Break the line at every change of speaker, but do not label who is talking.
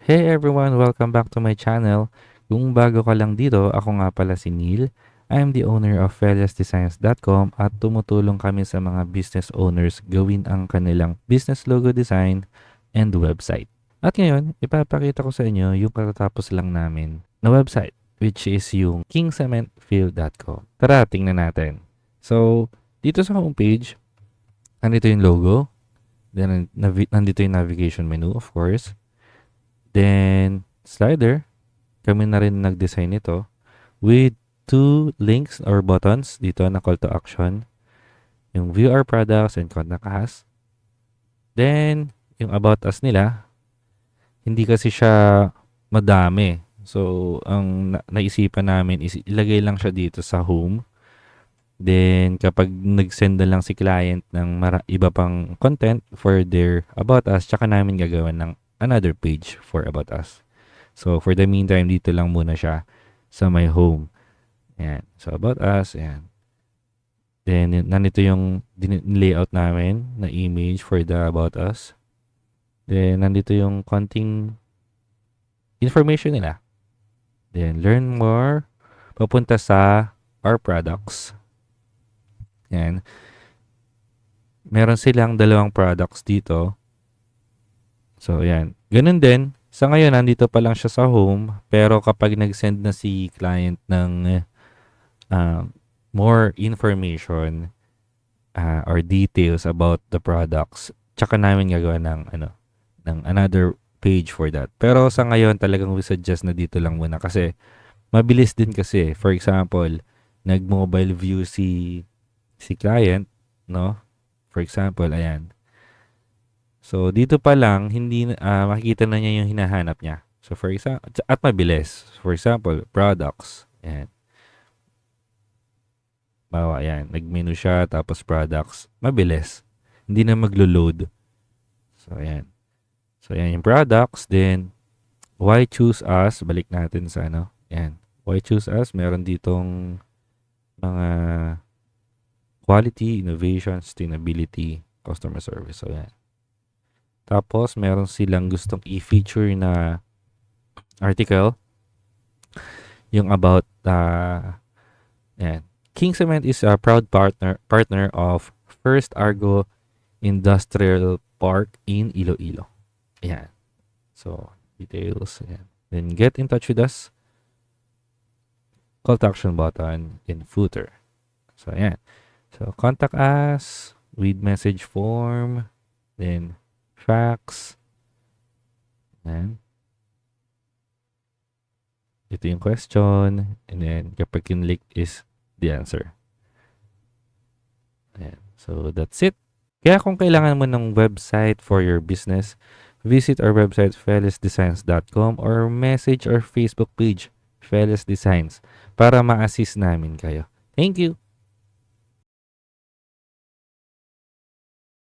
Hey everyone! Welcome back to my channel. Kung bago ka lang dito, ako nga pala si Neil. I am the owner of feliasdesigns.com at tumutulong kami sa mga business owners gawin ang kanilang business logo design and website. At ngayon, ipapakita ko sa inyo yung katatapos lang namin na website, which is yung kingcementfield.com. Tara, tingnan natin. So, dito sa homepage, nandito yung logo. Then, nandito yung navigation menu, of course. Then, slider. Kami na rin nag-design nito with two links or buttons dito na call to action. Yung view our products and contact us. Then, yung about us nila, hindi kasi siya madami. So, ang naisipan namin is ilagay lang siya dito sa home. Then, kapag nag-send na lang si client ng iba pang content for their about us, tsaka namin gagawin ng another page for about us. So, for the meantime, dito lang muna siya sa my home. Ayan. So, about us. Ayan. Then, nandito yung layout namin na image for the about us. Then, nandito yung konting information nila. Then, learn more. Papunta sa our products. Ayan. Meron silang dalawang products dito. So, ayan. Ganun din. Sa ngayon, nandito pa lang siya sa home. Pero kapag nag-send na si client ng more information or details about the products, tsaka namin gagawa ng another page for that. Pero sa ngayon, talagang we suggest na dito lang muna kasi mabilis din kasi. For example, nag-mobile view si client, no? For example, ayan. So, dito pa lang, hindi makikita na niya yung hinahanap niya. So, for example, at mabilis. For example, products. Ayan. Bawa, ayan. Nag-menu siya, tapos products. Mabilis. Hindi na maglo-load. So, ayan. So, ayan yung products. Then, why choose us? Balik natin sa Ayan. Why choose us? Meron ditong mga quality, innovation, sustainability, customer service. So, ayan. Tapos, meron silang gustong i-feature na article. Yung about, ayan. King Cement is a proud partner of First Argo Industrial Park in Iloilo. Ayan. So, details. Ayan. Then, get in touch with us. Call to action button in footer. So, ayan. So, contact us with message form. Then, fax. Ayan. Ito yung question. And then, kapag kinlik is the answer. Ayan. So, that's it. Kaya kung kailangan mo ng website for your business, visit our website felisdesigns.com or message our Facebook page, Felis Designs, para ma-assist namin kayo. Thank you!